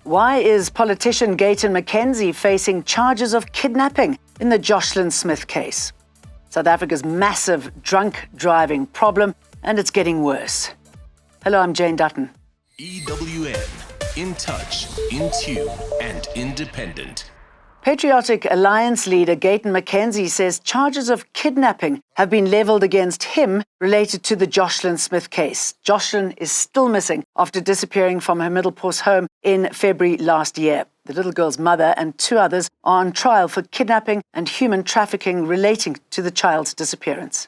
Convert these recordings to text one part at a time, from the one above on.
Why is politician Jane McKenzie facing charges of kidnapping in the Jocelyn Smith case? South Africa's massive drunk driving problem, and it's getting worse. Hello, I'm Jane Dutton. EWN, in touch, in tune, and independent. Patriotic Alliance leader Jane McKenzie says charges of kidnapping have been levelled against him related to the Jocelyn Smith case. Jocelyn is still missing after disappearing from her Middelpos home in February last year. The little girl's mother and two others are on trial for kidnapping and human trafficking relating to the child's disappearance.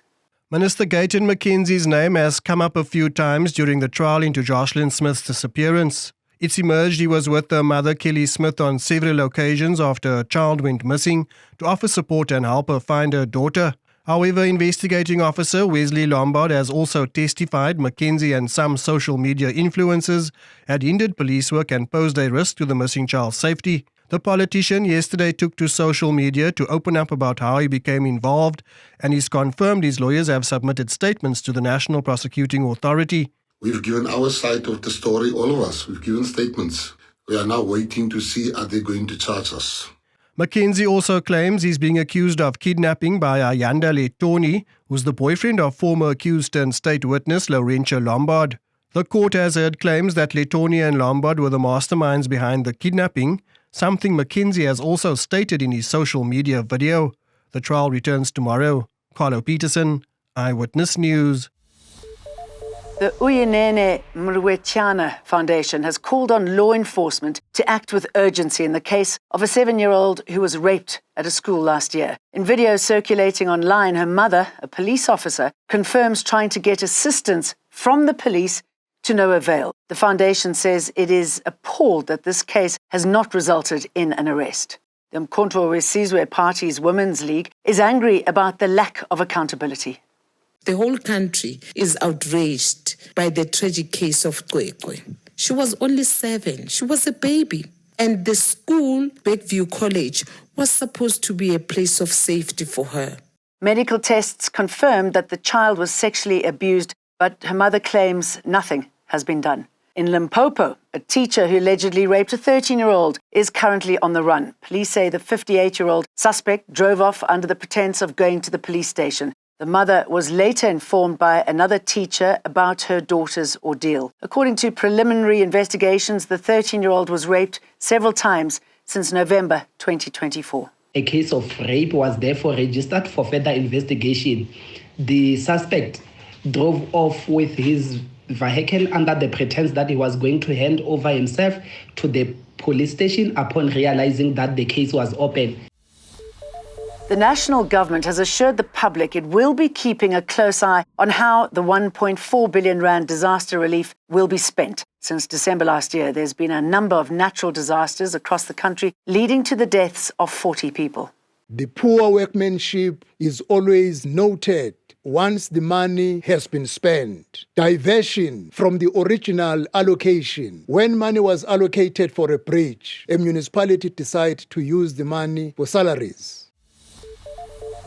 Minister Jane McKenzie's name has come up a few times during the trial into Jocelyn Smith's disappearance. It's emerged he was with her mother, Kelly Smith, on several occasions after her child went missing to offer support and help her find her daughter. However, investigating officer Wesley Lombard has also testified McKenzie and some social media influencers had hindered police work and posed a risk to the missing child's safety. The politician yesterday took to social media to open up about how he became involved, and he's confirmed his lawyers have submitted statements to the National Prosecuting Authority. We've given our side of the story, all of us. We've given statements. We are now waiting to see are they going to charge us. McKenzie also claims he's being accused of kidnapping by Ayanda Letoni, who's the boyfriend of former accused and state witness Laurentia Lombard. The court has heard claims that Letoni and Lombard were the masterminds behind the kidnapping, something McKenzie has also stated in his social media video. The trial returns tomorrow. Carlo Peterson, Eyewitness News. The Uyinene Mrwetjana Foundation has called on law enforcement to act with urgency in the case of a 7-year-old who was raped at a school last year. In video circulating online, her mother, a police officer, confirms trying to get assistance from the police to no avail. The foundation says it is appalled that this case has not resulted in an arrest. The Umkhonto weSizwe Party's Women's League is angry about the lack of accountability. The whole country is outraged by the tragic case of Kwekwe. She was only 7. She was a baby. And the school, Beckview College, was supposed to be a place of safety for her. Medical tests confirmed that the child was sexually abused, but her mother claims nothing has been done. In Limpopo, a teacher who allegedly raped a 13-year-old is currently on the run. Police say the 58-year-old suspect drove off under the pretense of going to the police station. The mother was later informed by another teacher about her daughter's ordeal. According to preliminary investigations, the 13-year-old was raped several times since November 2024. A case of rape was therefore registered for further investigation. The suspect drove off with his vehicle under the pretense that he was going to hand over himself to the police station upon realizing that the case was open. The national government has assured the public it will be keeping a close eye on how the 1.4 billion rand disaster relief will be spent. Since December last year, there's been a number of natural disasters across the country, leading to the deaths of 40 people. The poor workmanship is always noted once the money has been spent. Diversion from the original allocation. When money was allocated for a bridge, a municipality decided to use the money for salaries.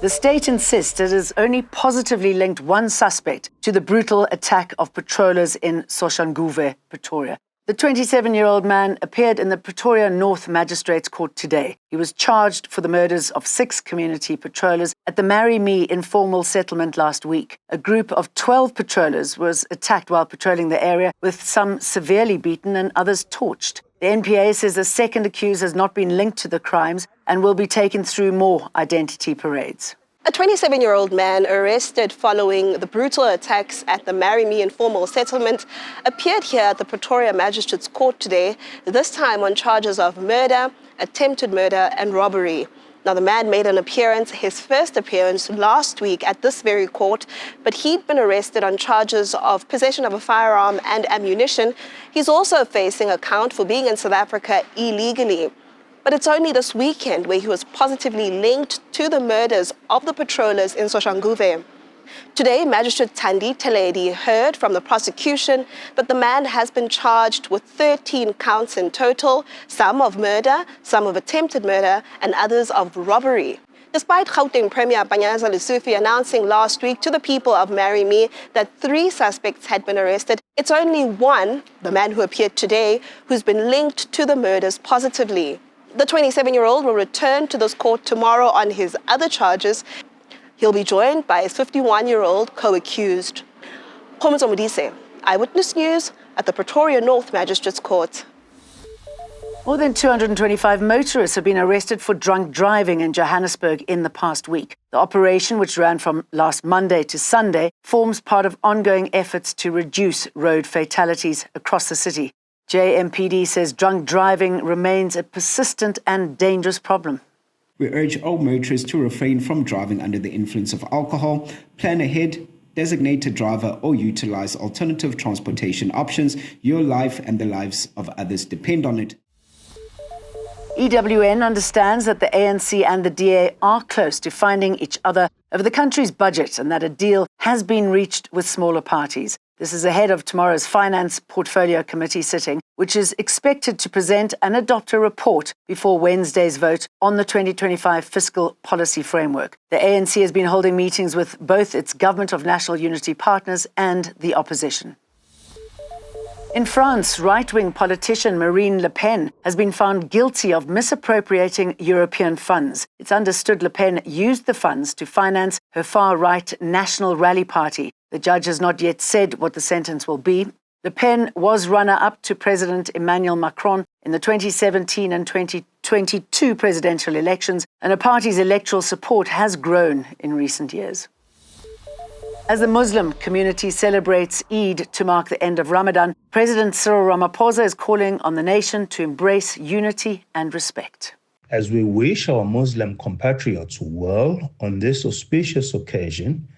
The state insists it has only positively linked one suspect to the brutal attack of patrollers in Soshanguve, Pretoria. The 27-year-old man appeared in the Pretoria North Magistrates Court today. He was charged for the murders of 6 community patrollers at the Marry Me informal settlement last week. A group of 12 patrollers was attacked while patrolling the area, with some severely beaten and others torched. The NPA says the second accused has not been linked to the crimes and will be taken through more identity parades. A 27-year-old man arrested following the brutal attacks at the Marry Me informal settlement appeared here at the Pretoria Magistrates Court today, this time on charges of murder, attempted murder and robbery. Now, the man made his first appearance last week at this very court, but he'd been arrested on charges of possession of a firearm and ammunition. He's also facing a count for being in South Africa illegally. But it's only this weekend where he was positively linked to the murders of the patrollers in Soshanguve. Today, Magistrate Thandi Teledi heard from the prosecution that the man has been charged with 13 counts in total, some of murder, some of attempted murder, and others of robbery. Despite Gauteng Premier Panyaza Lesufi announcing last week to the people of Marimi that 3 suspects had been arrested, it's only one, the man who appeared today, who's been linked to the murders positively. The 27-year-old will return to this court tomorrow on his other charges. He'll be joined by his 51-year-old co-accused. Khomezo Modise, Eyewitness News at the Pretoria North Magistrates Court. More than 225 motorists have been arrested for drunk driving in Johannesburg in the past week. The operation, which ran from last Monday to Sunday, forms part of ongoing efforts to reduce road fatalities across the city. JMPD says drunk driving remains a persistent and dangerous problem. We urge all motorists to refrain from driving under the influence of alcohol, plan ahead, designate a driver, or utilize alternative transportation options. Your life and the lives of others depend on it. EWN understands that the ANC and the DA are close to finding each other over the country's budget and that a deal has been reached with smaller parties. This is ahead of tomorrow's Finance Portfolio Committee sitting, which is expected to present and adopt a report before Wednesday's vote on the 2025 fiscal policy framework. The ANC has been holding meetings with both its Government of National Unity partners and the opposition. In France, right-wing politician Marine Le Pen has been found guilty of misappropriating European funds. It's understood Le Pen used the funds to finance her far-right National Rally Party. The judge has not yet said what the sentence will be. Le Pen was runner-up to President Emmanuel Macron in the 2017 and 2022 presidential elections, and her party's electoral support has grown in recent years. As the Muslim community celebrates Eid to mark the end of Ramadan, President Cyril Ramaphosa is calling on the nation to embrace unity and respect. As we wish our Muslim compatriots well on this auspicious occasion,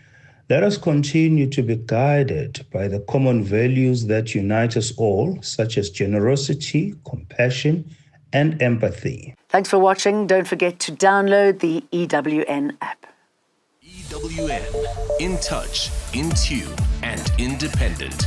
let us continue to be guided by the common values that unite us all, such as generosity, compassion, and empathy. Thanks for watching. Don't forget to download the EWN app. EWN, in touch, in tune, and independent.